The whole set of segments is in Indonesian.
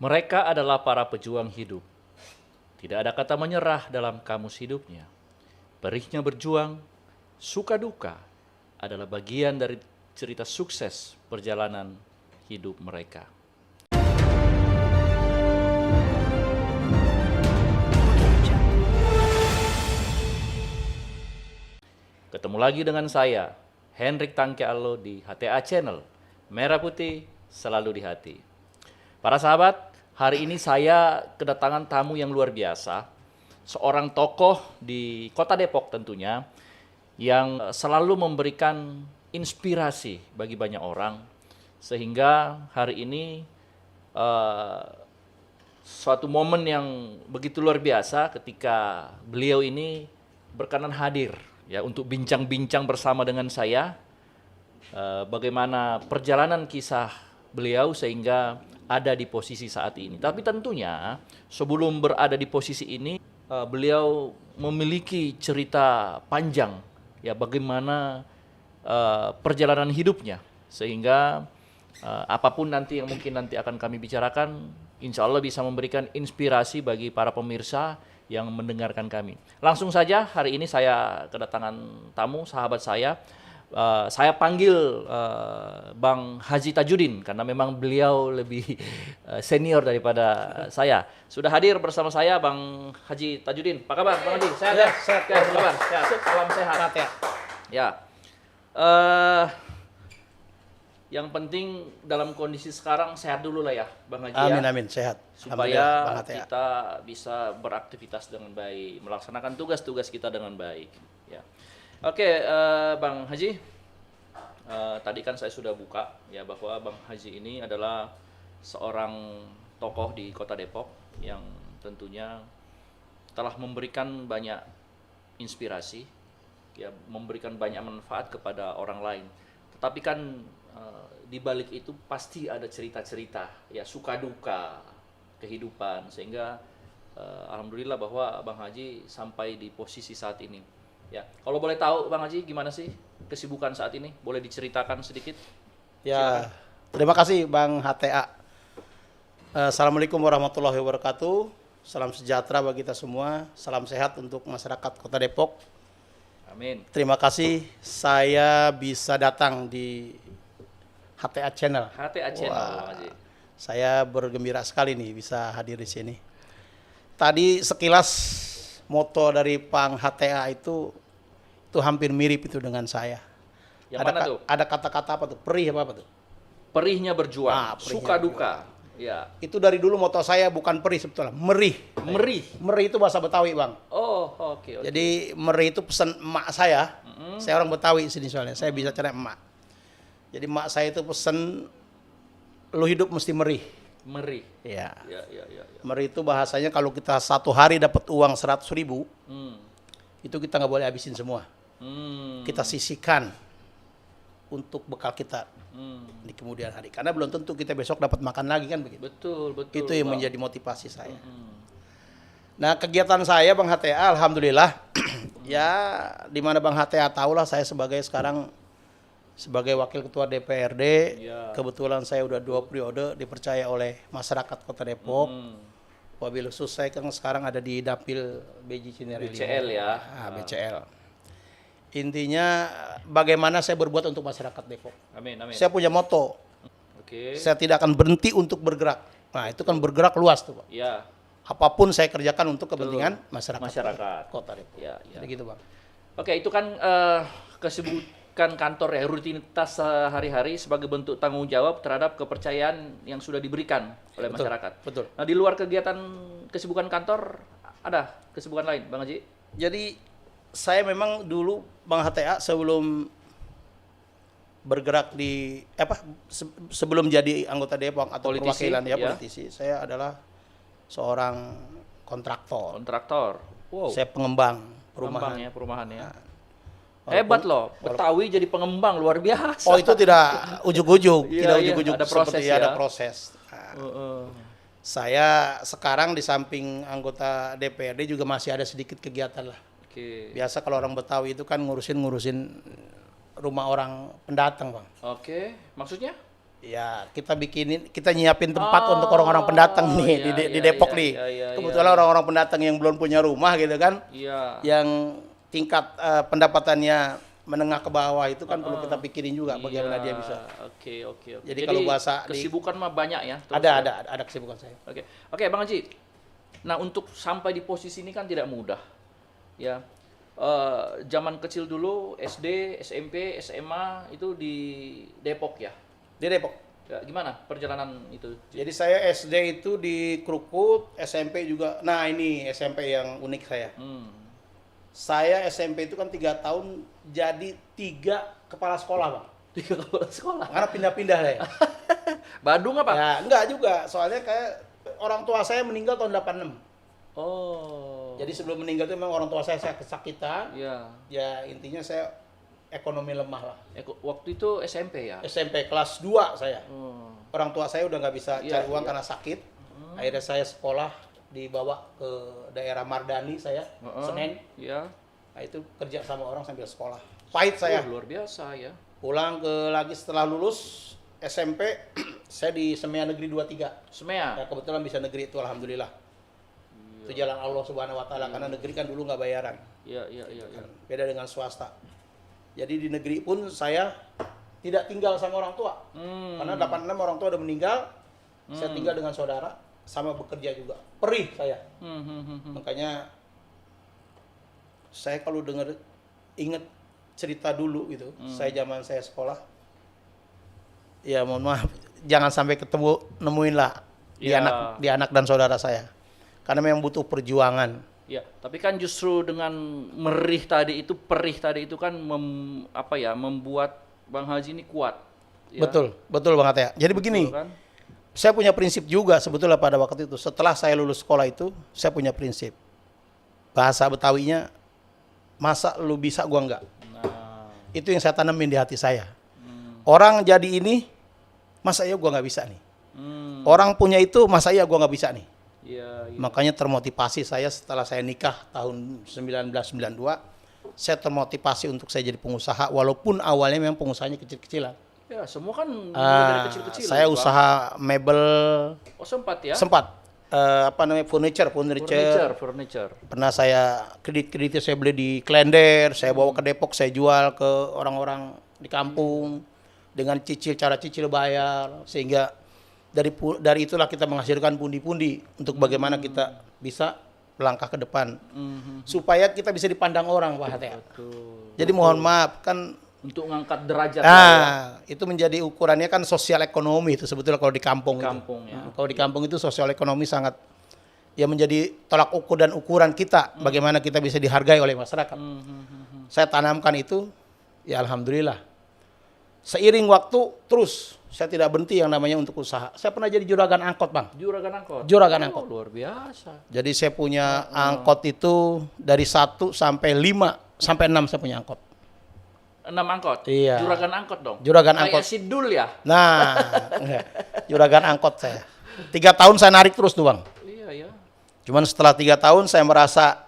Mereka adalah para pejuang hidup. Tidak ada kata menyerah dalam kamus hidupnya. Perihnya berjuang, suka duka adalah bagian dari cerita sukses perjalanan hidup mereka. Ketemu lagi dengan saya, Hendrik Tangke Allo di HTA Channel. Merah putih selalu di hati. Para sahabat, hari ini saya kedatangan tamu yang luar biasa. Seorang tokoh di kota Depok tentunya, yang selalu memberikan inspirasi bagi banyak orang. Sehingga hari ini suatu momen yang begitu luar biasa ketika beliau ini berkenan hadir ya untuk bincang-bincang bersama dengan saya bagaimana perjalanan kisah beliau sehingga ada di posisi saat ini. Tapi tentunya sebelum berada di posisi ini beliau memiliki cerita panjang ya bagaimana perjalanan hidupnya sehingga apapun nanti yang mungkin nanti akan kami bicarakan, insya Allah bisa memberikan inspirasi bagi para pemirsa yang mendengarkan kami. Langsung saja hari ini saya kedatangan tamu, sahabat saya. Saya panggil Bang Haji Tajudin karena memang beliau lebih senior daripada saya. Sudah hadir bersama saya Bang Haji Tajudin. Apa kabar Bang Haji? Sehat ya? Sehat. Apa kabar? Sehat. Salam sehat. Sehat ya. Ya. Yang penting dalam kondisi sekarang sehat dulu lah ya Bang Haji ya. Amin, sehat. Supaya kita bisa beraktivitas dengan baik, melaksanakan tugas-tugas kita dengan baik. Ya. Oke, Bang Haji, tadi kan saya sudah buka ya bahwa Bang Haji ini adalah seorang tokoh di Kota Depok yang tentunya telah memberikan banyak inspirasi, ya memberikan banyak manfaat kepada orang lain. Tetapi kan di balik itu pasti ada cerita-cerita, ya suka duka kehidupan sehingga alhamdulillah bahwa Bang Haji sampai di posisi saat ini. Ya, kalau boleh tahu Bang Haji gimana sih kesibukan saat ini? Boleh diceritakan sedikit? Ya, terima kasih Bang HTA. Assalamualaikum warahmatullahi wabarakatuh. Salam sejahtera bagi kita semua. Salam sehat untuk masyarakat Kota Depok. Amin. Terima kasih saya bisa datang di HTA Channel. HTA Channel Bang Haji. Saya bergembira sekali nih bisa hadir di sini. Tadi sekilas moto dari Bang HTA itu hampir mirip itu dengan saya. Yang mana tuh? Ada kata-kata apa tuh? Perih apa tuh? Perihnya berjuang, Perihnya suka duka. Ya. Itu dari dulu moto saya bukan perih sebetulnya, merih. Merih. Merih itu bahasa Betawi, Bang. Oh, oke. Jadi merih itu pesan emak saya. Saya orang Betawi sini soalnya. Saya bisa cara emak. Jadi emak saya itu pesan lu hidup mesti merih. Merih. Ya. Ya. Merih itu bahasanya kalau kita satu hari dapat uang 100.000, itu kita nggak boleh habisin semua. Kita sisihkan untuk bekal kita di kemudian hari. Karena belum tentu kita besok dapat makan lagi kan begitu. Betul. Itu yang menjadi motivasi saya. Nah, kegiatan saya Bang HTA alhamdulillah ya di mana Bang HTA tahulah saya sekarang sebagai wakil ketua DPRD. Ya. Kebetulan saya udah 2 periode dipercaya oleh masyarakat Kota Depok. Wabil khusus saya kan sekarang ada di Dapil BJ Cinere BCL ya. BCL. Intinya bagaimana saya berbuat untuk masyarakat Depok. Amin. Saya punya moto. Oke. Saya tidak akan berhenti untuk bergerak. Nah, itu kan bergerak luas tuh, Pak. Ya. Apapun saya kerjakan untuk kepentingan masyarakat. Kota Depok. Ya. Jadi gitu, Bang. Oke, itu kan kesibukan kantor ya, rutinitas sehari-hari sebagai bentuk tanggung jawab terhadap kepercayaan yang sudah diberikan oleh masyarakat. Betul. Nah, di luar kegiatan kesibukan kantor, ada kesibukan lain, Bang Haji? Jadi saya memang dulu Bang HTA sebelum bergerak di sebelum jadi anggota Depok atau Politisi, perwakilan ya ya. politisi, saya adalah seorang kontraktor. Wow. Saya pengembang Pengembang perumahan. ya, perumahan ya. Walaupun- Hebat loh, Betawi jadi pengembang luar biasa. Oh, itu tidak ujuk-ujuk, Iya, tidak iya, ujuk-ujuk ada proses seperti ya. ada proses. Nah, saya sekarang di samping anggota DPRD juga masih ada sedikit kegiatan lah. Oke. Biasa kalau orang Betawi itu kan ngurusin rumah orang pendatang, Bang. Oke, maksudnya? Ya, kita nyiapin tempat untuk orang-orang pendatang nih di Depok nih. Kebetulan orang-orang pendatang yang belum punya rumah gitu kan, yang tingkat pendapatannya menengah ke bawah itu kan perlu kita pikirin juga bagaimana dia bisa. Oke. Jadi kalau bahasa kesibukan mah banyak ya. Ada kesibukan saya. Oke, Bang Haji. Nah, untuk sampai di posisi ini kan tidak mudah. Ya. Zaman kecil dulu SD, SMP, SMA itu di Depok ya. Di Depok. Ya, gimana perjalanan itu? Jadi saya SD itu di Krukut, SMP juga. Nah, ini SMP yang unik saya. Saya SMP itu kan 3 tahun jadi 3 kepala sekolah, Bang. 3 kepala sekolah? Karena pindah-pindah saya. Badung apa? Ya, enggak juga. Soalnya kayak orang tua saya meninggal tahun 86. Oh. Jadi sebelum meninggal itu memang orang tua saya kesakitan. Iya. Ya, intinya saya ekonomi lemah lah. Waktu itu SMP ya? SMP kelas 2 saya. Orang tua saya udah nggak bisa cari uang karena sakit. Akhirnya saya sekolah dibawa ke daerah Mardani saya, Senen. Iya. Nah, itu kerja sama orang sambil sekolah. Pahit saya. Luar biasa ya. Pulang lagi setelah lulus SMP, saya di Semea Negeri 23. Semea? Ya, kebetulan bisa negeri itu alhamdulillah. Itu jalan Allah Subhanahu wa taala karena negeri kan dulu nggak bayaran. Iya. Beda dengan swasta. Jadi di negeri pun saya tidak tinggal sama orang tua. Karena 86 orang tua udah meninggal. Saya tinggal dengan saudara sama bekerja juga. Perih saya. Makanya saya kalau ingat cerita dulu gitu, zaman saya sekolah. Ya mohon maaf, jangan sampai nemuin lah di anak dan saudara saya. Karena memang butuh perjuangan. Ya, tapi kan justru dengan perih tadi itu kan membuat Bang Haji ini kuat. Ya? Betul Bang Atea. Jadi begini, kan? Saya punya prinsip juga sebetulnya pada waktu itu. Setelah saya lulus sekolah itu, saya punya prinsip. Bahasa Betawinya, masa lu bisa gua enggak? Nah. Itu yang saya tanamin di hati saya. Orang jadi ini, masa iya gua nggak bisa nih? Orang punya itu, masa iya gua nggak bisa nih? Iya. Makanya termotivasi saya setelah saya nikah tahun 1992, saya termotivasi untuk saya jadi pengusaha walaupun awalnya memang pengusahanya kecil-kecilan. Ya, semua kan dari kecil-kecilan. Saya usaha mebel. Oh, sempat ya? Sempat. Furniture. Pernah saya kreditnya saya beli di Klender, saya bawa ke Depok, saya jual ke orang-orang di kampung dengan cara cicil bayar sehingga dari itulah kita menghasilkan pundi-pundi untuk bagaimana kita bisa melangkah ke depan supaya kita bisa dipandang orang, Pak Hatea. Jadi mohon maaf kan untuk mengangkat derajat. Itu menjadi ukurannya kan sosial ekonomi itu sebetulnya kalau di kampung. Ya. Kalau di kampung itu sosial ekonomi sangat menjadi tolak ukur dan ukuran kita bagaimana kita bisa dihargai oleh masyarakat. Saya tanamkan itu, ya alhamdulillah. Seiring waktu terus saya tidak berhenti yang namanya untuk usaha. Saya pernah jadi juragan angkot, Bang. Juragan angkot. Luar biasa. Jadi saya punya angkot itu dari 1 sampai 5 sampai 6 saya punya angkot. 6 angkot? Iya. Juragan angkot dong? Juragan angkot. Kayak Sidul ya? Nah, juragan angkot saya. 3 tahun saya narik terus tuh, Bang. Iya. Cuman setelah 3 tahun saya merasa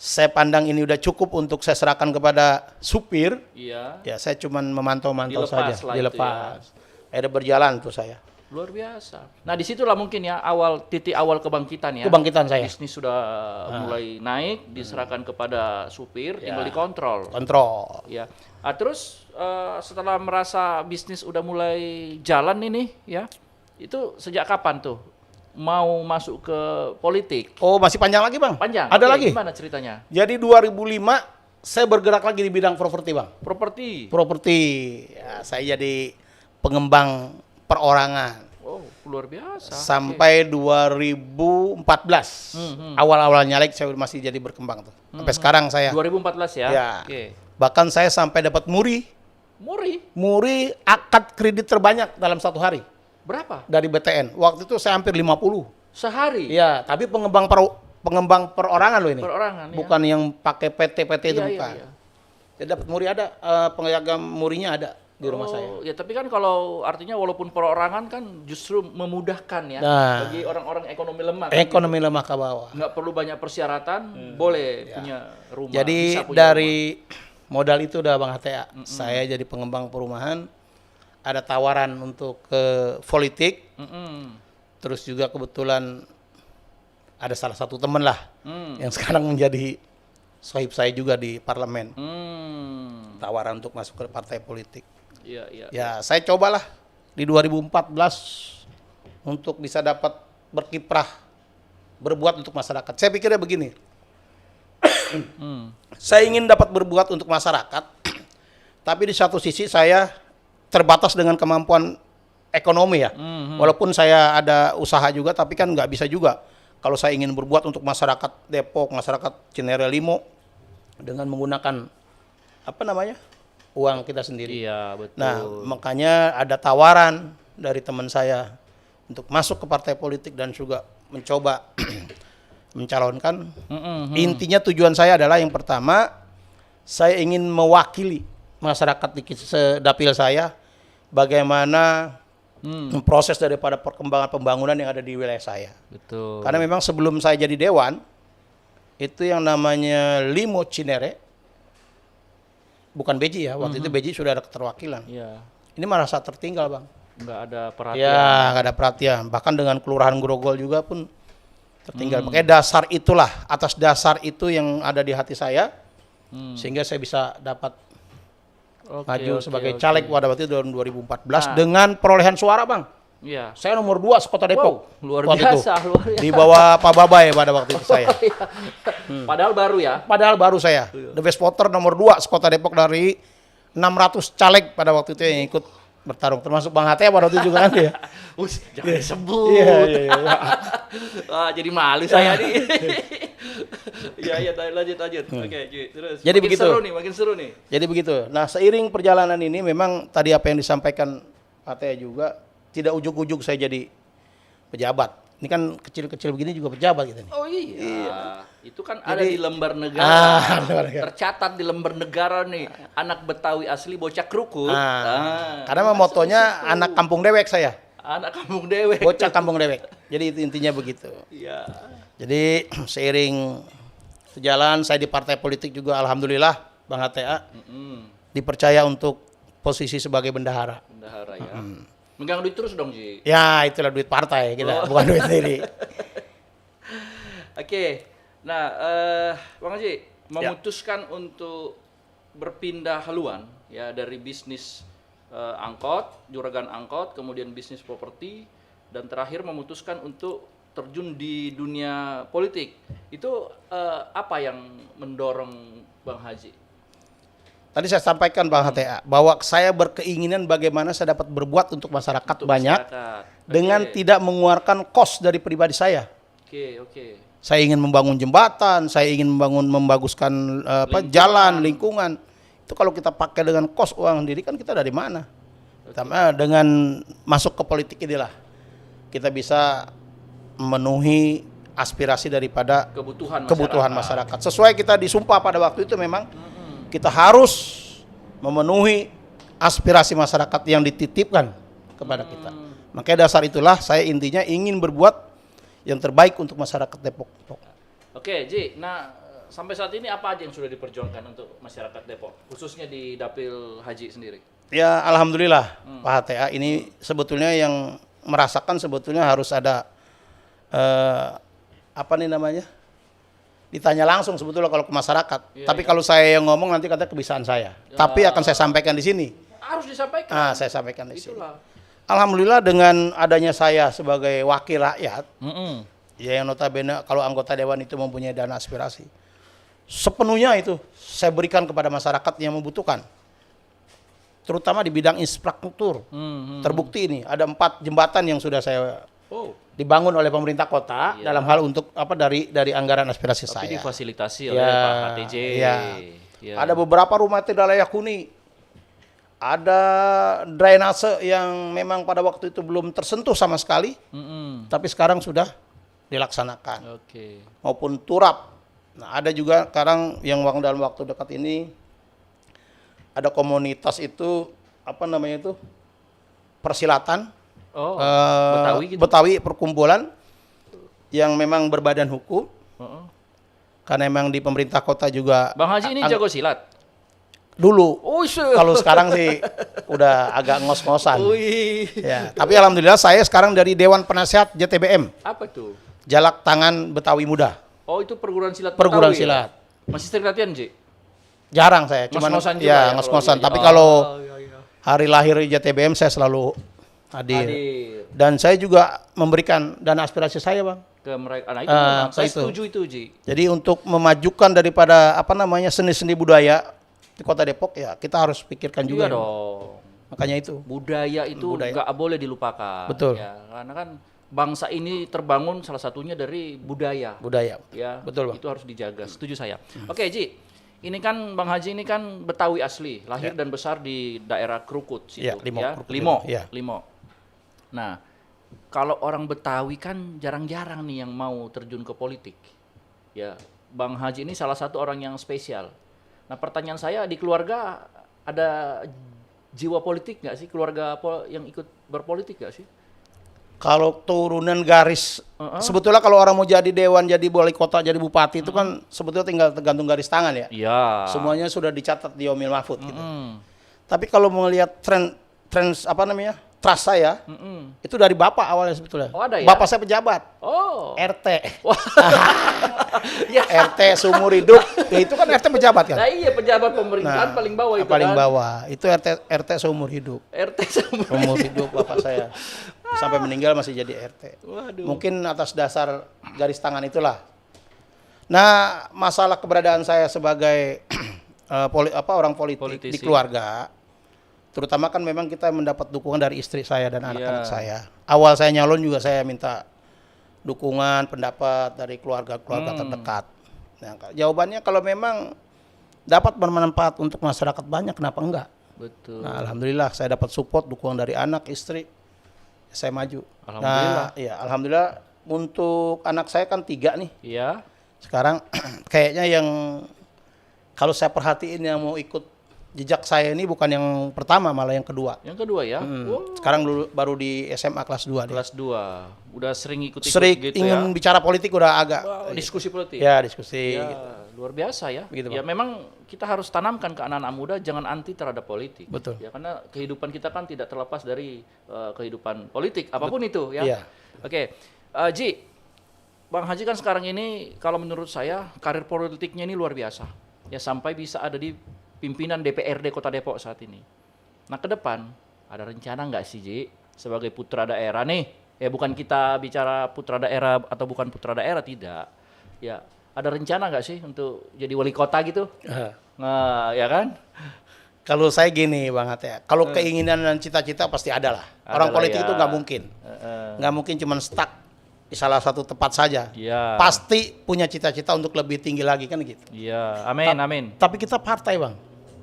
saya pandang ini udah cukup untuk saya serahkan kepada supir. Iya. Ya saya cuman memantau-mantau saja. Dilepas. Ya. Akhirnya berjalan tuh saya. Luar biasa. Nah disitulah mungkin ya titik awal kebangkitan ya. Kebangkitan saya. Bisnis sudah mulai naik, diserahkan kepada supir, tinggal dikontrol. Kontrol. Ya. Terus setelah merasa bisnis udah mulai jalan ini ya, itu sejak kapan tuh mau masuk ke politik? Oh masih panjang lagi, Bang? Panjang? Ada lagi? Gimana ceritanya? Jadi 2005 saya bergerak lagi di bidang properti, Bang. Properti. Ya, saya jadi pengembang perorangan. Oh, luar biasa. Sampai 2014. Awal-awal nyalek saya masih jadi berkembang tuh. Sampai sekarang saya. 2014 ya? Ya. Bahkan saya sampai dapat muri akad kredit terbanyak dalam 1 hari. Berapa? Dari BTN. Waktu itu saya hampir 50. Sehari? Iya, tapi pengembang perorangan loh ini. Perorangan, bukan yang pakai PT itu bukan. Iya. Jadi dapat muri ada, penjaga murinya ada di rumah saya. Ya tapi kan kalau artinya walaupun perorangan kan justru memudahkan ya bagi orang-orang ekonomi lemah. Ekonomi lemah ke bawah. Nggak perlu banyak persyaratan, boleh punya rumah. Jadi dari modal itu udah Bang Hatea, saya jadi pengembang perumahan. ada tawaran untuk ke politik. Mm-mm. Terus juga kebetulan ada salah satu teman lah Mm. yang sekarang menjadi sohib saya juga di parlemen. Mm. Tawaran untuk masuk ke partai politik. Iya, iya. Ya saya cobalah di 2014 untuk bisa dapat berkiprah, berbuat untuk masyarakat. Saya pikirnya begini, Mm. saya ingin dapat berbuat untuk masyarakat, tapi di satu sisi saya terbatas dengan kemampuan ekonomi ya. Walaupun saya ada usaha juga, tapi kan nggak bisa juga. Kalau saya ingin berbuat untuk masyarakat Depok, masyarakat Cinere Limo, dengan menggunakan apa namanya, uang kita sendiri. Iya, betul. Nah, makanya ada tawaran dari teman saya untuk masuk ke partai politik dan juga mencoba mencalonkan. Mm-mm. Intinya tujuan saya adalah yang pertama, saya ingin mewakili masyarakat di sedapil saya bagaimana proses daripada perkembangan pembangunan yang ada di wilayah saya. Betul. Karena memang sebelum saya jadi dewan, itu yang namanya Limo Cinere, bukan Beji ya, waktu itu Beji sudah ada keterwakilan. Iya. Ini merasa tertinggal, Bang. Nggak ada perhatian. Ya, nggak ada perhatian. Bahkan dengan Kelurahan Grogol juga pun tertinggal. Makanya dasar itulah, atas dasar itu yang ada di hati saya, sehingga saya bisa dapat Oke, maju oke, sebagai oke. caleg pada waktu itu tahun 2014 Nah. dengan perolehan suara, Bang. Iya. Saya nomor 2 sekota Depok. Wow, luar waktu biasa, itu. luar biasa. Di bawah Pak Babay pada waktu itu saya. Padahal baru ya. Padahal baru saya. The best voter nomor 2 sekota Depok dari 600 caleg pada waktu itu yang ikut bertarung. Termasuk Bang Hate pada waktu itu juga kan dia. Us, jangan disebut. Iya. Wah, jadi malu saya nih. Iya, lanjut. Oke, Ji, terus. Jadi makin begitu. Makin seru nih. Jadi begitu. Nah, seiring perjalanan ini memang tadi apa yang disampaikan Pak Teh juga, tidak ujuk-ujuk saya jadi pejabat. Ini kan kecil-kecil begini juga pejabat kita nih. Oh iya. Itu kan ada Jadi- di lembar negara. lembar negara. Tercatat di lembar negara nih. Anak Betawi asli bocah krukut. Karena mah motonya anak kampung dewek saya. Anak kampung dewek. Bocah kampung dewek. Jadi itu intinya begitu. Iya. Jadi seiring sejalan saya di partai politik juga alhamdulillah Bang HTA dipercaya untuk posisi sebagai bendahara. Bendahara ya. Megang duit terus dong, Ji. Ya, itulah duit partai kita, bukan duit sendiri. Oke. Nah, Bang Haji, memutuskan untuk berpindah haluan ya dari bisnis angkot, juragan angkot, kemudian bisnis properti, dan terakhir memutuskan untuk terjun di dunia politik. Itu apa yang mendorong Bang Haji? Tadi saya sampaikan Bang HTA bahwa saya berkeinginan bagaimana saya dapat berbuat untuk masyarakat banyak Masyarakat. dengan Oke. tidak mengeluarkan kos dari pribadi saya. Oke. Saya ingin membangun jembatan, saya ingin membaguskan jalan, lingkungan. Itu kalau kita pakai dengan kos uang sendiri kan kita dari mana? Pertama dengan masuk ke politik inilah kita bisa memenuhi aspirasi daripada kebutuhan masyarakat. Sesuai kita disumpah pada waktu itu memang kita harus memenuhi aspirasi masyarakat yang dititipkan kepada kita. Makanya dasar itulah saya intinya ingin berbuat yang terbaik untuk masyarakat Depok. Oke, Ji. Nah, sampai saat ini apa aja yang sudah diperjuangkan untuk masyarakat Depok, khususnya di Dapil Haji sendiri? Ya alhamdulillah Pak HTA ini sebetulnya yang merasakan sebetulnya harus ada apa nih namanya? Ditanya langsung sebetulnya kalau ke masyarakat. Tapi kalau saya yang ngomong nanti kata kebiasaan saya. Tapi akan saya sampaikan di sini. Harus disampaikan. Saya sampaikan di sini. Itulah. Alhamdulillah dengan adanya saya sebagai wakil rakyat, ya yang notabene kalau anggota dewan itu mempunyai dana aspirasi, sepenuhnya itu saya berikan kepada masyarakat yang membutuhkan. Terutama di bidang infrastruktur. Terbukti ini ada 4 jembatan yang sudah saya dibangun oleh pemerintah kota dalam hal untuk apa dari anggaran aspirasi Tapi saya. difasilitasi oleh Pak HTJ. Ya. Ya. Ada beberapa rumah tidak layak huni. Ada drainase yang memang pada waktu itu belum tersentuh sama sekali, tapi sekarang sudah dilaksanakan. Oke. Maupun turap. Nah, ada juga sekarang yang dalam waktu dekat ini ada komunitas itu apa namanya itu persilatan. Betawi gitu. Betawi perkumpulan yang memang berbadan hukum. Karena memang di pemerintah kota juga Bang Haji ini jago silat. dulu. Oh, Kalau sekarang sih udah agak ngos-ngosan. Wih. Ya, tapi alhamdulillah saya sekarang dari Dewan Penasehat JTBM, Apa tuh? Jalak Tangan Betawi Muda. Oh, itu perguruan silat Perguruan Betawi ya? silat. Masih sering latihan, Ji? Jarang saya, cuman Ngos-ngosan juga ya kalau ngos-ngosan. dia- Tapi Oh, kalau iya, iya. hari lahir JTBM saya selalu hadir. Hadir Dan saya juga memberikan dana aspirasi saya, Bang. ke mereka. Nah, itu memang saya itu. setuju itu, Ji. Jadi untuk memajukan daripada seni-seni budaya di Kota Depok ya kita harus pikirkan Iya juga. dong. Makanya itu. Budaya itu nggak boleh dilupakan. Betul. Ya, karena kan bangsa ini terbangun salah satunya dari budaya. Budaya. Ya, Betul, Bang. itu harus dijaga. Setuju saya. Oke, Ji. Ini kan Bang Haji ini kan Betawi asli, lahir dan besar di daerah Krukut situ, Ya, Limo, ya. Krukut, Limo. ya. Limo. Nah, kalau orang Betawi kan jarang-jarang nih yang mau terjun ke politik. Ya, Bang Haji ini salah satu orang yang spesial. Nah, pertanyaan saya di keluarga ada jiwa politik nggak sih? Keluarga yang ikut berpolitik nggak sih? Kalau turunan garis, Uh-uh. sebetulnya kalau orang mau jadi dewan, jadi wali kota, jadi bupati itu kan sebetulnya tinggal tergantung garis tangan ya. Iya. Semuanya sudah dicatat di Omil Mahfud gitu. Mm. Tapi kalau mau lihat tren trust saya itu dari bapak awalnya sebetulnya. Oh, ada ya? Bapak saya pejabat Oh. RT. Ya. RT seumur hidup. Ya, itu kan RT pejabat kan. Nah, iya pejabat pemerintahan paling bawah itu paling kan. bawah. Itu RT seumur hidup. RT sama. Seumur hidup bapak saya. Sampai meninggal masih jadi RT. Waduh. Mungkin atas dasar garis tangan itulah. Nah, masalah keberadaan saya sebagai orang politik Politisi. di keluarga, terutama kan memang kita mendapat dukungan dari istri saya dan anak-anak saya. Awal saya nyalon juga saya minta dukungan, pendapat dari keluarga-keluarga terdekat. Nah, jawabannya kalau memang dapat bermanfaat untuk masyarakat banyak, kenapa enggak? Betul. Nah, alhamdulillah saya dapat support, dukungan dari anak, istri, saya maju. Alhamdulillah. Nah, iya, alhamdulillah untuk anak saya kan 3 nih. Iya. Sekarang kayaknya yang kalau saya perhatiin yang mau ikut jejak saya ini bukan yang pertama, malah yang kedua. Yang kedua ya. Wow. Sekarang dulu baru di SMA kelas 2 dia. Kelas 2. Udah sering ikut Sering gitu ingin ya. bicara politik udah agak Wow, diskusi politik. ya diskusi. Ya, luar biasa ya. Begitu, Ya memang kita harus tanamkan ke anak-anak muda jangan anti terhadap politik. Betul. Ya karena kehidupan kita kan tidak terlepas dari kehidupan politik apapun itu ya. Iya. Oke. Ji, Bang Haji kan sekarang ini kalau menurut saya karir politiknya ini luar biasa. Ya sampai bisa ada di pimpinan DPRD Kota Depok saat ini. Nah, ke depan ada rencana nggak sih, Ji, sebagai putra daerah nih? Ya bukan kita bicara putra daerah atau bukan putra daerah, tidak. Ya, ada rencana nggak sih untuk jadi wali kota gitu? Nah, ya kan? Kalau saya gini Bang Hatta, kalau keinginan dan cita-cita pasti ada lah. Orang Adalah politik ya. itu nggak mungkin. Nggak mungkin cuma stuck di salah satu tempat saja. Iya. Pasti punya cita-cita untuk lebih tinggi lagi kan gitu. Iya, amin, amin. Tapi kita partai Bang.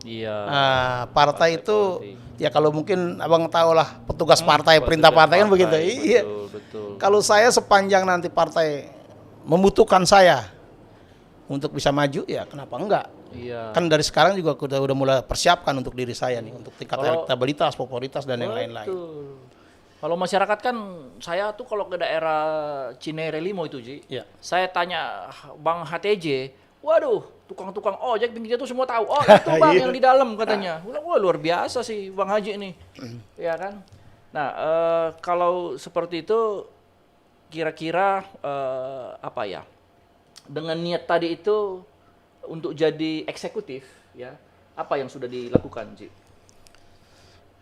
Iya. Nah, partai itu politik. ya kalau mungkin Abang tahu lah petugas partai, perintah partai kan begitu. Iya. Betul, betul. Kalau saya sepanjang nanti partai membutuhkan saya untuk bisa maju ya kenapa enggak? Iya. Kan dari sekarang juga kita udah mulai persiapkan untuk diri saya nih untuk tingkat Kalau- elektabilitas, popularitas dan yang lain-lain. Betul. Kalau masyarakat kan saya tuh kalau ke daerah Cinere Limo itu, Ji. Iya. Saya tanya Bang HTJ, waduh, tukang-tukang ojek pinggirnya tuh semua tahu. Oh, itu Bang Iya. yang di dalam katanya. Wah, luar biasa sih Bang Haji ini. Ya kan? Nah, kalau seperti itu kira-kira apa ya? Dengan niat tadi itu untuk jadi eksekutif, ya. Apa yang sudah dilakukan, Ji?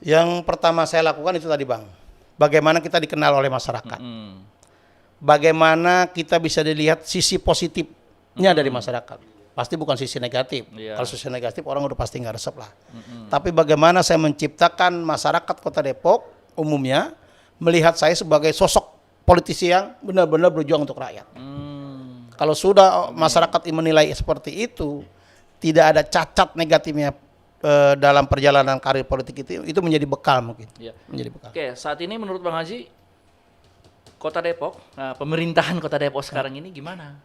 Yang pertama saya lakukan itu tadi Bang. Bagaimana kita dikenal oleh masyarakat. Bagaimana kita bisa dilihat sisi positifnya dari masyarakat. Pasti bukan sisi negatif. Iya. Kalau sisi negatif orang udah pasti nggak resep lah. Tapi bagaimana saya menciptakan masyarakat Kota Depok umumnya melihat saya sebagai sosok politisi yang benar-benar berjuang untuk rakyat. Kalau sudah masyarakat menilai seperti itu, tidak ada cacat negatifnya dalam perjalanan karir politik itu menjadi bekal mungkin. Iya. Menjadi bekal. Oke, saat ini menurut Bang Haji, Kota Depok, pemerintahan Kota Depok sekarang ini gimana?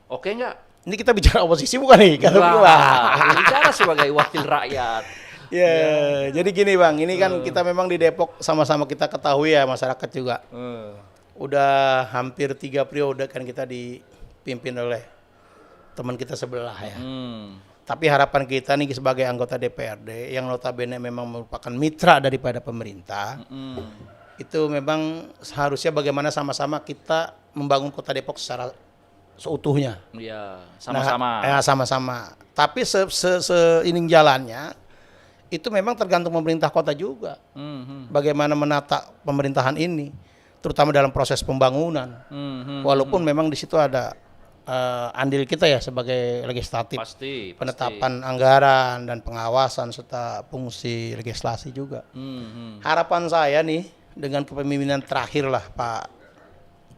Oke nggak? Ini kita bicara oposisi bukan nih? Wah, bicara sebagai wakil rakyat. Ya, jadi gini Bang, ini kan kita memang di Depok sama-sama kita ketahui ya masyarakat juga. Udah hampir 3 periode kan kita dipimpin oleh teman kita sebelah ya. Tapi harapan kita nih sebagai anggota DPRD yang notabene memang merupakan mitra daripada pemerintah, itu memang seharusnya bagaimana sama-sama kita membangun Kota Depok secara seutuhnya. Iya, sama-sama. Nah, sama-sama. Tapi seiring jalannya itu memang tergantung pemerintah kota juga. Bagaimana menata pemerintahan ini, terutama dalam proses pembangunan. Walaupun memang di situ ada andil kita ya sebagai legislatif. Pasti. Penetapan anggaran dan pengawasan serta fungsi legislasi juga. Harapan saya nih dengan kepemimpinan terakhir lah Pak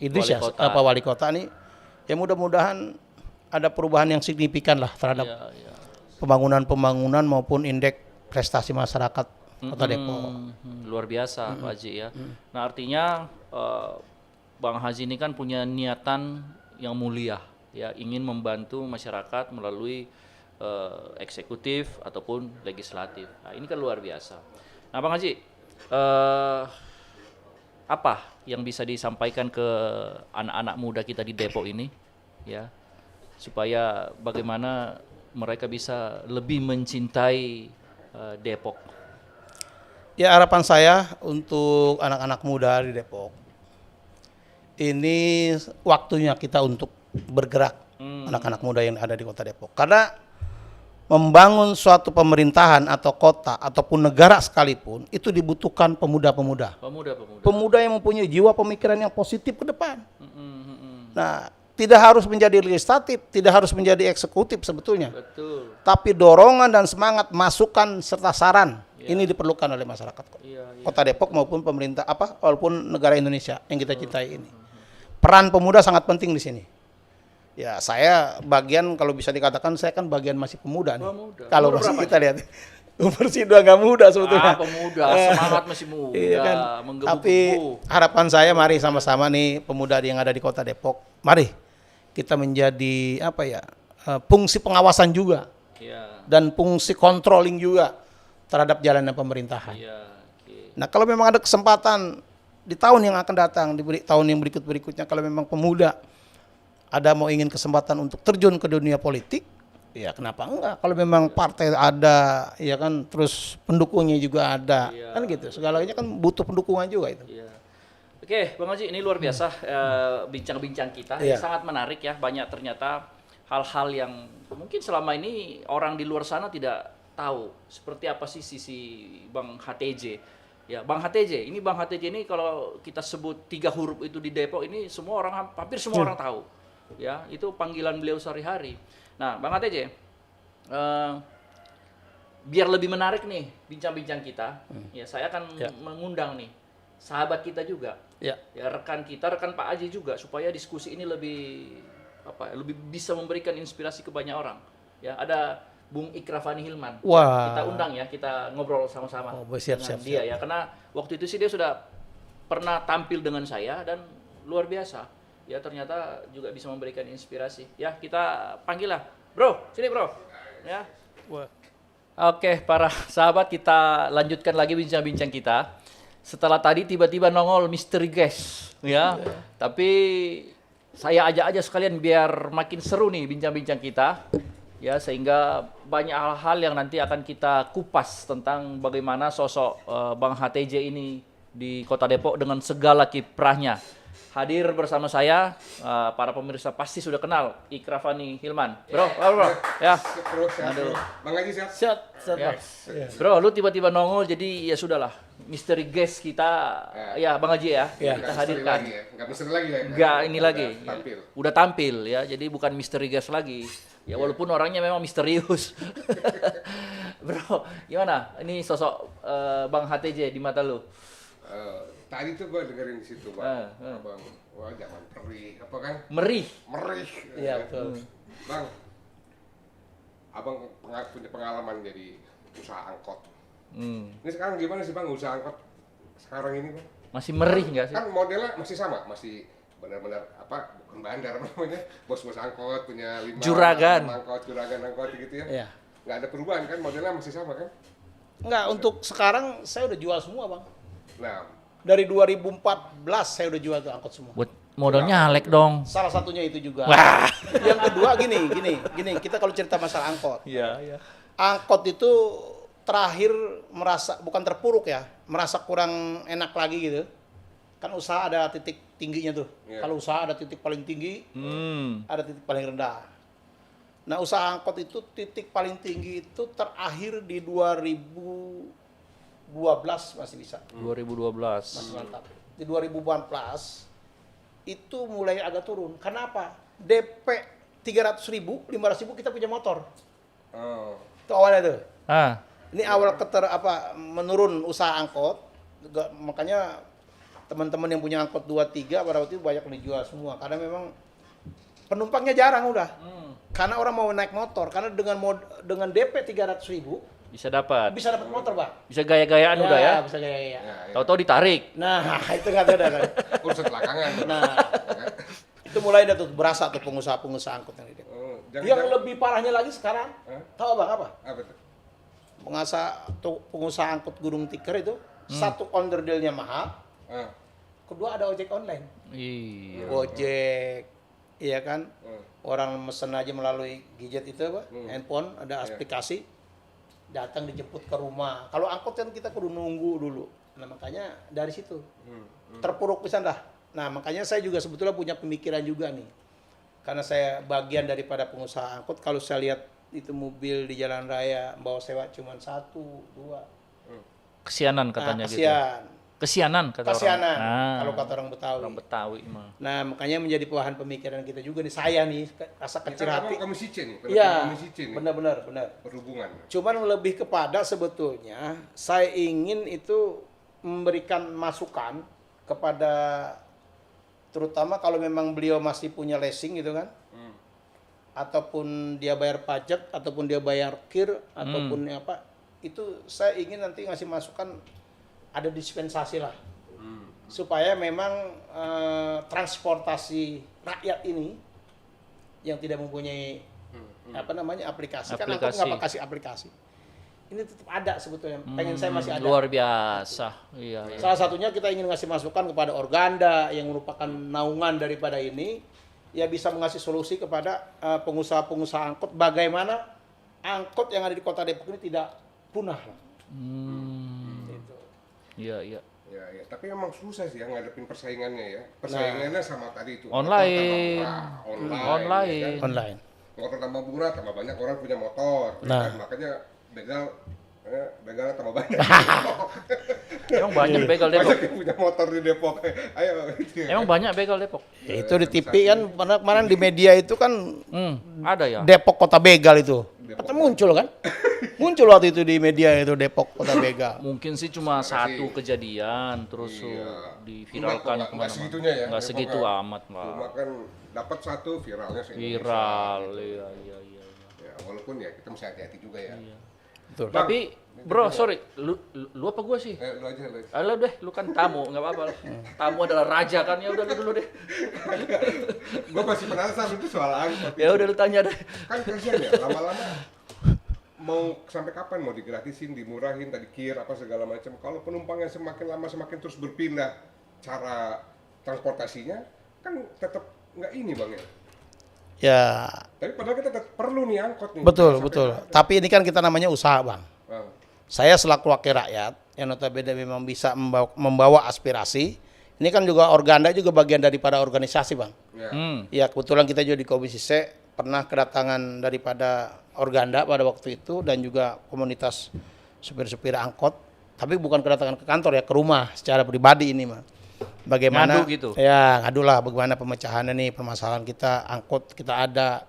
Idris ya, Pak Wali Kota nih, ya mudah-mudahan ada perubahan yang signifikan lah terhadap pembangunan maupun indeks prestasi masyarakat Kota Depok. Luar biasa Pak Haji ya. Nah artinya Bang Haji ini kan punya niatan yang mulia, ya ingin membantu masyarakat melalui eksekutif ataupun legislatif. Nah ini kan luar biasa. Nah Bang Haji, apa yang bisa disampaikan ke anak-anak muda kita di Depok ini, ya, supaya bagaimana mereka bisa lebih mencintai Depok? Ya harapan saya untuk anak-anak muda di Depok, ini waktunya kita untuk bergerak, anak-anak muda yang ada di Kota Depok. Karena membangun suatu pemerintahan atau kota ataupun negara sekalipun itu dibutuhkan pemuda-pemuda. Pemuda yang mempunyai jiwa pemikiran yang positif ke depan. Nah, tidak harus menjadi legislatif, tidak harus menjadi eksekutif sebetulnya. Betul. Tapi dorongan dan semangat, masukan serta saran ini diperlukan oleh masyarakat Kota Depok maupun pemerintah walaupun negara Indonesia yang kita cintai ini. Peran pemuda sangat penting di sini. Ya saya bagian kalau bisa dikatakan saya kan bagian masih pemuda nih. Kalau masih kita lihat umur sih udah nggak muda sebetulnya. Pemuda, semangat masih muda. Iya kan? Tapi harapan saya mari sama-sama nih pemuda yang ada di Kota Depok, mari kita menjadi fungsi pengawasan juga dan fungsi controlling juga terhadap jalannya pemerintahan. Nah kalau memang ada kesempatan di tahun yang akan datang, di tahun yang berikutnya kalau memang pemuda ada mau ingin kesempatan untuk terjun ke dunia politik, ya kenapa enggak? Kalau memang partai ada, ya kan, terus pendukungnya juga ada, kan gitu. Segalanya kan butuh pendukungan juga itu. Oke, Bang Haji, ini luar biasa bincang-bincang kita, sangat menarik ya. Banyak ternyata hal-hal yang mungkin selama ini orang di luar sana tidak tahu seperti apa sih sisi Bang HTJ. Ya, Bang HTJ. Ini Bang HTJ ini kalau kita sebut 3 huruf itu di Depok ini semua orang hampir semua orang tahu. Ya, itu panggilan beliau sehari-hari. Nah, Bang HTJ, biar lebih menarik nih bincang-bincang kita, ya saya akan mengundang nih sahabat kita juga, ya rekan kita, rekan Pak Haji juga, supaya diskusi ini lebih lebih bisa memberikan inspirasi ke banyak orang. Ya, ada Bung Ikrafani Hilman. Wah. Kita undang ya, kita ngobrol sama-sama siap. dia ya, karena waktu itu sih dia sudah pernah tampil dengan saya dan luar biasa. Ya ternyata juga bisa memberikan inspirasi. Ya kita panggil lah, bro, sini bro. Ya. Oke, para sahabat, kita lanjutkan lagi bincang-bincang kita. Setelah tadi tiba-tiba nongol mystery guest, ya. Tapi saya ajak aja sekalian biar makin seru nih bincang-bincang kita. Ya, sehingga banyak hal-hal yang nanti akan kita kupas tentang bagaimana sosok Bang HTJ ini di Kota Depok dengan segala kiprahnya. Hadir bersama saya, para pemirsa pasti sudah kenal Ikrafani Hilman. Bro, ya. Aduh. Bang Haji Siap. Ya. Bro, lu tiba-tiba nongol, jadi ya sudahlah. Mystery guest kita, ya Bang Haji ya, kita hadirkan. Enggak misteri lagi ya? Enggak, ini lagi. Tampil. Udah tampil ya, jadi bukan mystery guest lagi. Ya walaupun orangnya memang misterius. Bro, gimana? Ini sosok Bang HTJ di mata lu? Tadi tuh gue dengerin di situ Bang, Abang, wah zaman perih, apa kan? Merih. Iya betul. Bang, Abang punya pengalaman jadi usaha angkot. Ini sekarang gimana sih Bang usaha angkot sekarang ini Bang? Masih merih nggak sih? Kan modelnya masih sama, masih benar-benar bukan bandar namanya, bos-bos angkot punya 5 juragan angkot gitu ya? Iya. Nggak ada perubahan kan, modelnya masih sama kan? Enggak, untuk sekarang saya udah jual semua Bang. Nah, Dari 2014 saya udah jual tuh angkot semua. modalnya nyalek dong. Salah satunya itu juga. Wah. Yang kedua gini, kita kalau cerita masalah angkot. Iya, iya. Angkot itu terakhir merasa, bukan terpuruk ya, merasa kurang enak lagi gitu. Kan usaha ada titik tingginya tuh. Iya. Kalau usaha ada titik paling tinggi, Hmm. ada titik paling rendah. Nah, usaha angkot itu titik paling tinggi itu terakhir di 2012 masih bisa. 2012. Masih mantap. Di 2014 itu mulai agak turun. Kenapa? DP 300.000, 500.000 kita punya motor. Oh. Itu awalnya tuh. Ah, Ini awal menurun usaha angkot. Makanya teman-teman yang punya angkot 2-3 pada waktu itu banyak yang dijual semua karena memang penumpangnya jarang udah. Karena orang mau naik motor, karena dengan DP 300.000 bisa dapat. bisa dapat motor, Bang. Bisa gaya-gayaan udah ya. Bisa gaya. Ya, ya. Tahu-tahu ditarik. Nah, itu nggak ada kan. Urusan belakangan. Nah, itu mulai ada tuh berasa tuh pengusaha-pengusaha angkot yang ini. Oh, Yang lebih parahnya lagi sekarang, tahu Bang apa? apa tuh? Pengusaha angkot Gunung Tikar itu satu onderdilnya mahal, Ah. kedua ada ojek online. Iya. Gojek, iya kan? Hmm. Orang mesen aja melalui gadget itu apa? Handphone, ada Iya. aplikasi, datang dijemput ke rumah. Kalau angkot kan kita kudu nunggu dulu. Nah makanya dari situ terpuruk pisan dah. Nah makanya saya juga sebetulnya punya pemikiran juga nih. Karena saya bagian daripada pengusaha angkot, kalau saya lihat itu mobil di jalan raya bawa sewa cuma 1, 2. Kesianan katanya gitu. Kasihan. Kesianan kata Kasihanan, orang. Nah, kalau kata orang Betawi. orang Betawi mah. Nah, makanya menjadi bahan pemikiran kita juga nih, saya nih, rasa kecil Kita hati. Komisi C nih, Iya, Komisi C nih. benar. Perhubungan. Cuman lebih kepada sebetulnya, saya ingin itu memberikan masukan kepada, terutama kalau memang beliau masih punya leasing gitu kan, ataupun dia bayar pajak, ataupun dia bayar kir, ataupun apa, itu saya ingin nanti ngasih masukan, ada dispensasi lah, supaya memang transportasi rakyat ini yang tidak mempunyai aplikasi, kan angkot nggak kasih aplikasi, ini tetap ada sebetulnya, pengen saya masih ada. Luar biasa. Iya, iya. Salah satunya kita ingin ngasih masukan kepada Organda yang merupakan naungan daripada ini, ya bisa mengasih solusi kepada pengusaha-pengusaha angkot, bagaimana angkot yang ada di Kota Depok ini tidak punah. Gitu. Iya, iya. Ya, tapi memang susah sih ya ngadepin persaingannya ya. Persaingannya sama tadi itu. Online. Motor tambah murah, Online. ya kan? Online. Motor tambah murah, tambah banyak orang punya motor. ya Nah. kan? Makanya begal tambah banyak. Emang banyak begal Depok. Banyak yang punya motor di Depok. Ayo. Gitu ya. Emang banyak begal Depok. Ya, itu di TV kan kemarin di media itu kan Ada ya. Depok Kota Begal itu. Kata muncul kan? Muncul waktu itu di media itu Depok Kota Begal. Mungkin sih cuma satu kejadian terus diviralkan Nggak segitunya ya. Nggak Depok segitu kan. amat, Pak. Cuma kan dapat satu viralnya se-Indonesia. Viral, iya. Ya, walaupun ya kita mesti hati-hati juga ya. Betul. Tapi bro, sorry, lu apa gua sih? Lu aja. Alah deh, lu kan tamu, nggak apa-apa. Tamu adalah raja kan, ya udah lu dulu deh. Gue masih penasaran itu soal angkot. Ya udah lu tanya deh. Kan kasihan ya, lama-lama mau sampai kapan mau digratisin, dimurahin, tadi kir apa segala macam. Kalau penumpangnya semakin lama semakin terus berpindah cara transportasinya, kan tetap nggak ini bang ya. Ya, Tapi padahal kita tetap perlu nih angkot nih. betul. Sampai Tapi ini kan kita namanya usaha, Bang. Bang. Saya selaku wakil rakyat yang notabene memang bisa membawa aspirasi. Ini kan juga Organda juga bagian daripada organisasi, Bang. Ya. Ya, kebetulan kita juga di Komisi C pernah kedatangan daripada Organda pada waktu itu dan juga komunitas supir-supir angkot. Tapi bukan kedatangan ke kantor ya, ke rumah secara pribadi ini, Bang. Bagaimana Ngadu gitu? Ya, ngadu lah bagaimana pemecahannya nih, permasalahan kita angkot kita ada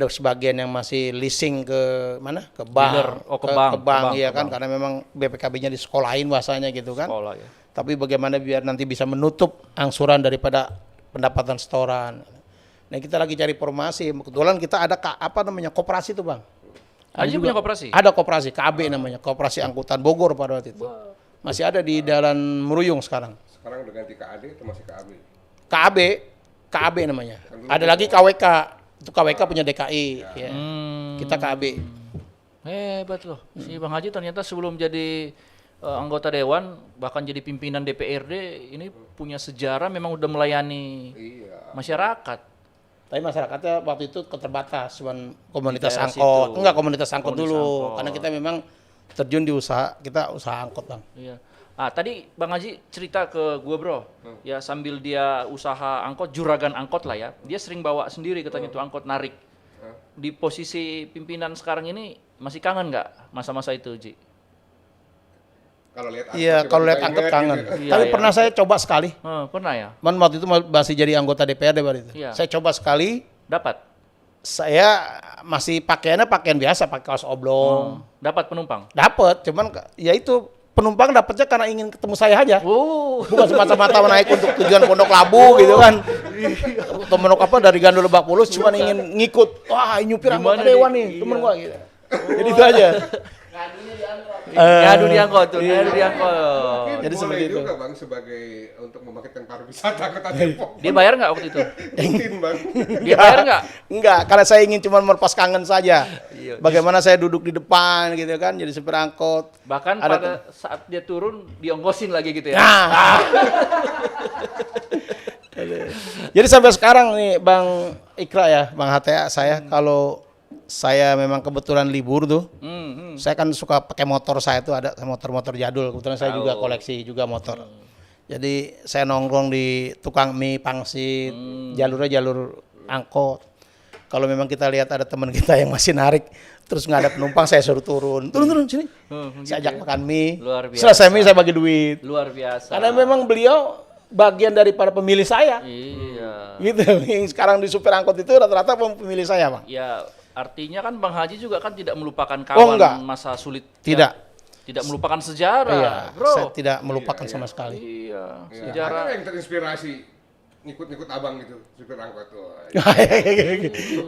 sebagian yang masih leasing ke mana? Ke bank. Dealer. Oh, ke bank, iya ke kan, bank. karena memang BPKB-nya disekolahin bahasanya gitu kan. Sekolah ya. Tapi bagaimana biar nanti bisa menutup angsuran daripada pendapatan setoran. Nah, kita lagi cari formasi. Kebetulan kita ada koperasi tuh, Bang. Aja punya koperasi? Ada koperasi, KB namanya, Koperasi Angkutan Bogor pada waktu itu. Masih ada di Jalan Meruyung sekarang. Sekarang udah ganti KAD atau masih KAB? KB namanya. Ada lagi KWK. Itu KWK punya DKI. Ya. Kita KB. Hebat loh. Si Bang Haji ternyata sebelum jadi anggota dewan bahkan jadi pimpinan DPRD ini punya sejarah memang udah melayani Iya. masyarakat. Tapi masyarakatnya waktu itu keterbatas, cuman komunitas daerah angkot. situ. Enggak, komunitas angkot Komunitas dulu. angkot. Karena kita memang terjun di usaha, kita usaha angkot, Bang. Iya. Tadi Bang Haji cerita ke gue bro, ya sambil dia usaha angkot, juragan angkot lah ya, dia sering bawa sendiri katanya tuh angkot narik. Di posisi pimpinan sekarang ini masih kangen nggak masa-masa itu, Ji? Kalau lihat Iya, kalau lihat angkot kangen. Iya, Tapi iya. pernah saya coba sekali. Pernah ya? Man waktu itu masih jadi anggota DPRD baru itu. Iya. Saya coba sekali, Dapat? saya masih pakaiannya pakaian biasa, pakai kaos oblong. Dapat penumpang? Dapat, cuman ya itu penumpang dapatnya karena ingin ketemu saya aja. Oh, Bukan semata-mata naik untuk tujuan Pondok Labu gitu kan. Atau Pondok apa dari Gandul Lebak Bulus cuman ingin ngikut. Wah, ini nyupir anggota Gimana dewan nih? nih, temen gua gitu. Jadi itu aja. ngadu diangkut tuh, ngadu diangkut. Mungkin Jadi boleh seperti itu. juga bang sebagai untuk membangkitkan pariwisata Kota Depok. Dia bayar nggak waktu itu? Mungkin bang. Dia bayar nggak? Enggak, karena saya ingin cuma melepas kangen saja. Iya. Bagaimana saya duduk di depan gitu kan, jadi supir angkot. Bahkan Ada pada saat dia turun, diongkosin lagi gitu ya? Nah. Jadi sampai sekarang nih Bang Ikra ya, Bang HTA, saya kalau saya memang kebetulan libur tuh, saya kan suka pakai motor, saya tuh ada motor-motor jadul, kebetulan saya juga koleksi juga motor. Jadi saya nongkrong di tukang mie pangsit, jalurnya jalur angkot. Kalau memang kita lihat ada teman kita yang masih narik, terus nggak ada penumpang, saya suruh turun sini. Saya ajak makan mie. Luar biasa. Selesai mie saya bagi duit. Luar biasa. Karena memang beliau bagian daripada pemilih saya. Iya. Gitu. Yang sekarang di supir angkot itu rata-rata pemilih saya, Bang. Ya, artinya kan Bang Haji juga kan tidak melupakan Oh, enggak. kawan masa sulit. Tidak. Tidak melupakan sejarah, Iya, bro. saya tidak melupakan sama sekali. Iya, Ya, sejarah. ada yang terinspirasi ngikut-ngikut abang gitu supir angkot tuh.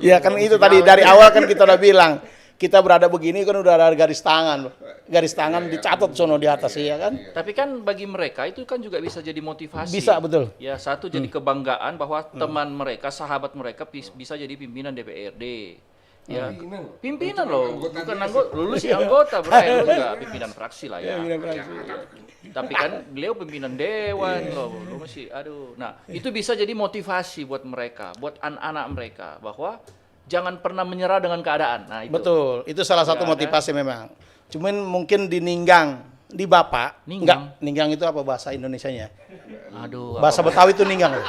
Ya kan itu tadi dari awal kan kita udah bilang kita berada begini kan udah ada garis tangan, garis tangan dicatat sono di atas ya kan? Tapi kan bagi mereka itu kan juga bisa jadi motivasi. Bisa betul. Ya, satu jadi kebanggaan bahwa teman mereka, sahabat mereka bisa jadi pimpinan DPRD. Ya, pimpinan loh, Anggota bukan biasa. anggota. Lulus sih anggota, bro. Lu juga pimpinan fraksi lah ya. Tapi kan beliau pimpinan dewan loh. Lu masih, aduh. Nah, itu bisa jadi motivasi buat mereka, buat anak-anak mereka bahwa jangan pernah menyerah dengan keadaan. Nah, itu. Betul, itu salah satu Ya, motivasi memang. Cuman mungkin di Ninggang, di Bapak, Ninggang? enggak, Ninggang itu apa bahasa Indonesianya? Aduh. Bahasa Betawi itu Ninggang. Loh.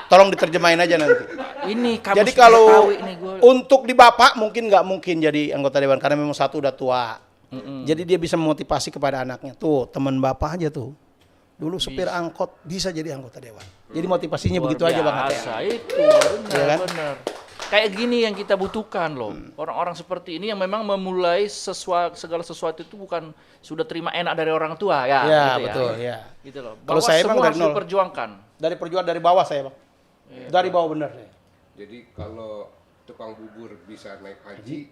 Tolong diterjemahin aja nanti. Ini kamus Jadi kalau Betawi nih gua. untuk di Bapak mungkin nggak mungkin jadi anggota dewan karena memang satu udah tua. Jadi dia bisa memotivasi kepada anaknya. Tuh teman Bapak aja tuh. Dulu supir angkot bisa jadi anggota dewan. Jadi motivasinya Luar begitu aja Bang Ate. biasa, itu benar, Iya kan? benar. Kayak gini yang kita butuhkan loh. Orang-orang seperti ini yang memang memulai segala sesuatu itu bukan sudah terima enak dari orang tua ya. Ya, gitu betul, ya. Gitu loh. Kalau Bahwa saya semua emang dari harus nol. diperjuangkan. Dari perjuangan dari bawah saya, Bang. Dari bawah benar saya. Jadi kalau tukang bubur bisa naik haji,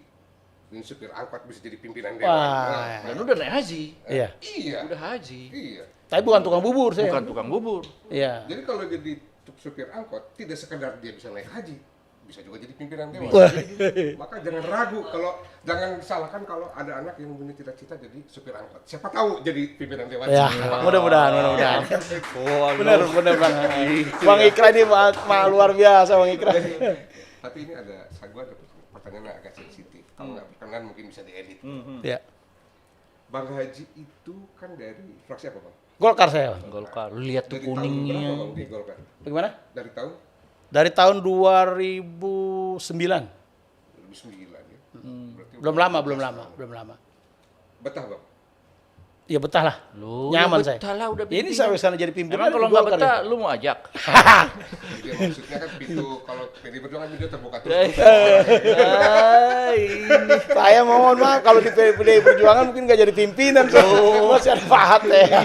dan supir angkot bisa jadi pimpinan dewan. Wah. Dan udah naik haji. Iya. Iya. Udah haji. Iya. Tapi bukan tukang bubur saya. Bukan tukang bubur. Iya. Jadi kalau jadi supir angkot, tidak sekedar dia bisa naik haji, bisa juga jadi pimpinan dewan. Wah. Maka jangan ragu jangan salahkan kalau ada anak yang punya cita-cita jadi supir angkot. Siapa tahu jadi pimpinan dewan. Ya, mudah-mudahan. Benar Bang. Bang Ikra ini luar biasa Bang Ikra. Tapi ini ada pertanyaan yang agak sensitif. Kalau nggak berkenan mungkin bisa diedit. Ya. Bang Haji itu kan dari fraksi apa Bang? Golkar saya, Bang. Golkar. Lu lihat tuh Dari tahun berapa kuningnya. Bang di Golkar? Bagaimana? Dari tahun Dari tahun 2009. 2009 ya. Berarti Belum lama. Betah Bang? Ya betah lah. Lu Nyaman ya saya. betah lah, udah Ini pimpinan. sampai sana jadi pimpinan. Emang kalau di nggak Golkar betah, ya. lu mau ajak? Jadi maksudnya kan pintu kalau PD Perjuangan pintu terbuka terus. Ini. Saya mohon maaf kalau di PDI Perjuangan mungkin nggak jadi pimpinan. Masih ada Pahat ya.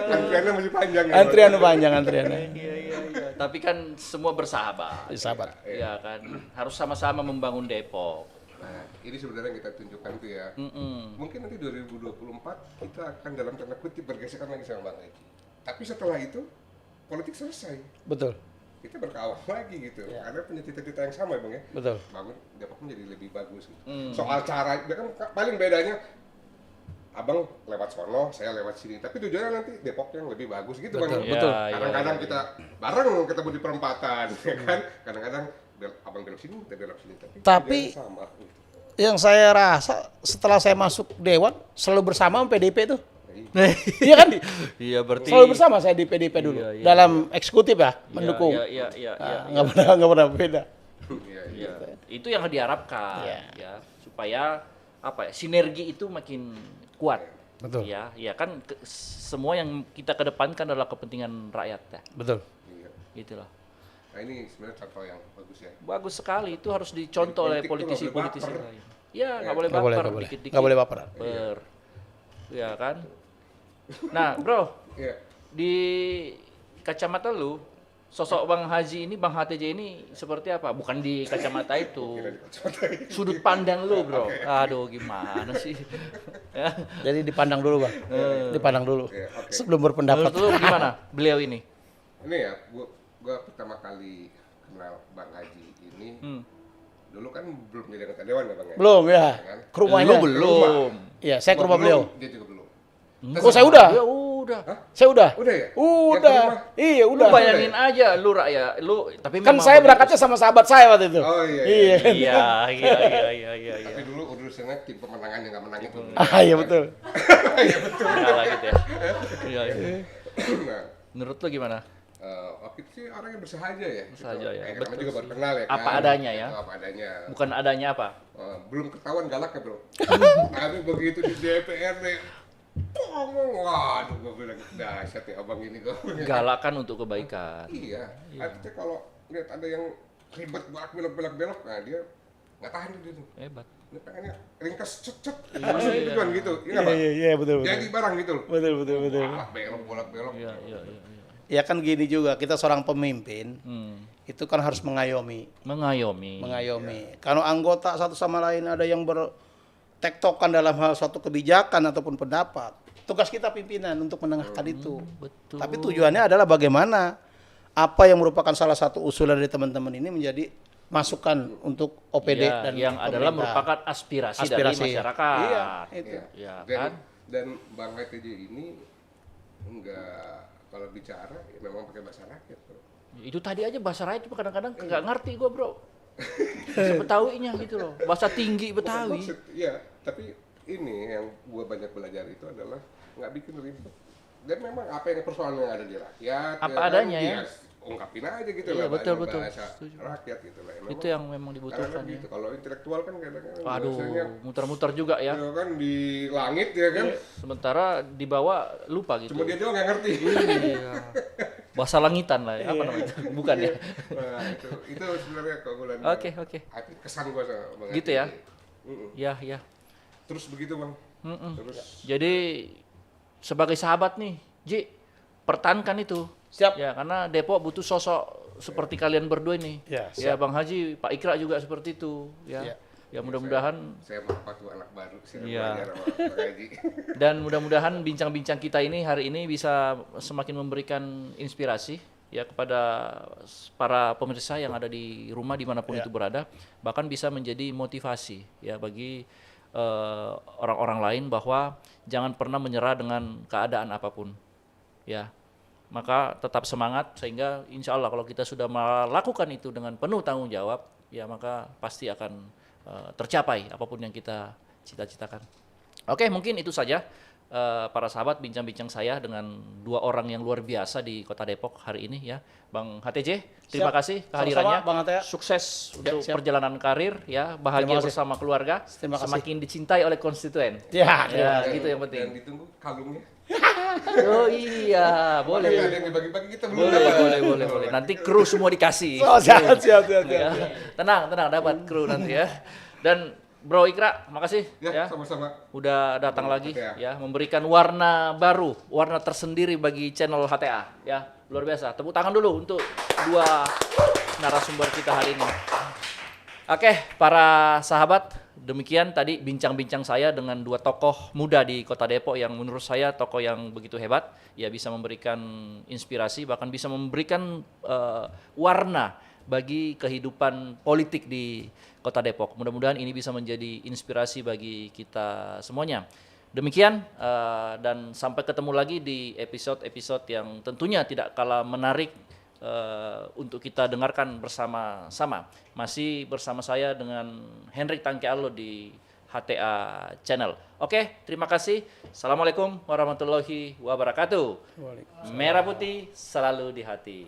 Antriannya masih panjang ya. Antrian panjang antriannya. Iya. Tapi kan semua bersahabat. Sahabat. Iya kan, harus sama-sama membangun Depok. Nah, ini sebenarnya yang kita tunjukkan tuh ya. Mungkin nanti 2024 kita akan dalam tanda kutip bergesekan lagi sama Bang Haji. Tapi setelah itu politik selesai. Betul. Kita berkawan lagi gitu. Karena punya cita-cita yang sama ya Bang ya. Betul. Bangun Depok menjadi lebih bagus gitu. Soal cara, kan paling bedanya abang lewat sono, saya lewat sini. Tapi tujuannya nanti Depok yang lebih bagus gitu bang. Betul. Kadang-kadang kita bareng ketemu di perempatan, ya kan? Kadang-kadang abang belok sini, kita belok sini. Tapi tujuannya sama. Gitu. yang saya rasa setelah saya masuk Dewan selalu bersama sama PDP tuh. Iya kan? Iya berarti Selalu bersama saya di PDP dulu. Iya, iya, dalam eksekutif ya, mendukung. Iya. Nggak pernah beda. Iya, iya. Iya. Itu yang diharapkan Iya. ya, supaya apa ya, sinergi itu makin kuat. Betul. Ya, ya kan semua yang kita kedepankan adalah kepentingan rakyat ya. Betul. Iya. Gitu loh. Nah ini sebenarnya contoh yang bagus ya. Bagus sekali, itu harus dicontoh oleh Politik tuh nggak boleh politisi-politisi baper. lain. Ya, nggak boleh Nggak boleh, baper, nggak boleh. dikit-dikit. Nggak boleh baper. Ya kan? Nah, bro, Iya. di kacamata lu, sosok Bang Haji ini, Bang HTJ ini seperti apa? Bukan di kacamata itu. Sudut pandang lu, bro. Aduh, gimana sih? Ya. Jadi dipandang dulu bang. Dipandang dulu. Iya, oke. Sebelum berpendapat. Menurut lu gimana beliau ini? Ini ya, gua pertama kali kenal Bang Haji ini. Dulu kan belum jadi anggota dewan ya bang ya. Belum ya. Kan? Ke rumahnya. Lu belum. Iya, saya ke Gua rumah beliau. belum, dia juga belum. Oh, saya udah. Ya udah. Saya udah. Udah ya? Udah. Ya, ke rumah? Iya, Lu udah. bayangin aja lu rakyat, lu tapi Kan memang saya begitu. berangkatnya sama sahabat saya waktu itu. Oh iya. Iya. Iya. Tapi dulu urusannya tim pemenangan yang nggak menang itu. Ah, iya betul. Kalah gitu ya. Iya. Nah, Menurut lu gimana? waktu itu sih orangnya bersahaja ya. Bersahaja ya, Namanya betul juga baru sih. kenal ya. Apa kan? adanya ya? Apa adanya. Bukan adanya apa? Belum ketahuan galak ya bro. Tapi begitu di DPRD, waduh gue bilang dahsyat ya abang ini gue. Galakan untuk kebaikan. Iya. Artinya kalau lihat ada yang ribet belok, nah dia nggak tahan tuh dia tuh. Hebat. Dia pengennya ringkas cet. Maksudnya tujuan gitu. Iya nggak, Pak? Iya, betul. Jadi barang gitu loh. Betul. Bolak belok. Iya. Ya kan gini juga, kita seorang pemimpin, itu kan harus mengayomi. Mengayomi. Kalau anggota satu sama lain ada yang bertektokan dalam hal suatu kebijakan ataupun pendapat, tugas kita pimpinan untuk menengahkan itu. Betul. Tapi tujuannya adalah bagaimana apa yang merupakan salah satu usulan dari teman-teman ini menjadi masukan untuk OPD Ya, dan yang adalah pemerintah. merupakan aspirasi dari Aspirasi. masyarakat. Iya, itu. Ya dan, kan? dan Bang HTJ ini enggak, kalau bicara ya memang pakai bahasa rakyat bro. Itu tadi aja bahasa rakyat kadang-kadang nggak ngerti gua, bro. Bahasa Betawinya gitu loh. Bahasa tinggi Betawi. Iya, tapi ini yang gua banyak belajar itu adalah nggak bikin ribet. Dan memang apa yang persoalan yang ada di rakyat, Apa adanya ya. ungkapin aja gitu Iya, lah. betul. Bahasa Setuju. rakyat gitu lah. Itu yang memang dibutuhkan kadang-kadang ya. gitu. Kalau intelektual kan kadang-kadang Waduh, bahasanya muter-muter juga ya. ya kan di langit ya kan. Sementara di bawah lupa gitu. Cuma dia doang nggak ngerti. Iya. Bahasa langitan lah ya. Apa namanya? Bukan ya. Nah, itu sebenarnya keunggulan. Oke. Kesan gua sama Bang Gitu Haji. ya. Mm-mm. Ya. Terus begitu Bang. Terus Jadi sebagai sahabat nih, Ji, pertahankan itu. Siap. Ya, karena Depok butuh sosok seperti kalian berdua ini. Ya, Ya, Bang Haji, Pak Ikra juga seperti itu. Ya. Ya. Ya mudah-mudahan saya apa tuh anak baru saya Iya. belajar sama Bang Haji. dan mudah-mudahan bincang-bincang kita ini hari ini bisa semakin memberikan inspirasi ya kepada para pemirsa yang ada di rumah dimanapun Ya. itu berada, bahkan bisa menjadi motivasi ya bagi orang-orang lain bahwa jangan pernah menyerah dengan keadaan apapun ya. Maka tetap semangat sehingga insya Allah kalau kita sudah melakukan itu dengan penuh tanggung jawab ya maka pasti akan tercapai apapun yang kita cita-citakan. Oke, mungkin itu saja para sahabat bincang-bincang saya dengan dua orang yang luar biasa di Kota Depok hari ini ya. Bang HTJ, terima Siap. kasih kehadirannya. Sama-sama, Bang HTJ. Sukses untuk siap. perjalanan karir ya, bahagia Terima kasih. bersama keluarga, Terima kasih. semakin dicintai oleh konstituen. Ya, Ya, Dan- gitu yang penting. Dan ditunggu kalungnya. Oh iya, Ada boleh. yang dibagi-bagi kita belum Boleh, dapat. boleh. Nanti kru semua dikasih. Oh, siap. Ya. Tenang, dapat kru nanti ya. Dan Bro Ikra, makasih Ya, ya. sama-sama. Udah datang lagi HTA. ya, memberikan warna baru, warna tersendiri bagi channel HTA ya. Luar biasa. Tepuk tangan dulu untuk dua narasumber kita hari ini. Oke, para sahabat, demikian tadi bincang-bincang saya dengan dua tokoh muda di Kota Depok yang menurut saya tokoh yang begitu hebat, ya bisa memberikan inspirasi bahkan bisa memberikan warna bagi kehidupan politik di Kota Depok. Mudah-mudahan ini bisa menjadi inspirasi bagi kita semuanya. Demikian dan sampai ketemu lagi di episode-episode yang tentunya tidak kalah menarik untuk kita dengarkan bersama-sama. Masih bersama saya dengan Henry Tangkealo di HTA Channel. Oke, terima kasih. Assalamualaikum warahmatullahi wabarakatuh. Merah putih selalu di hati.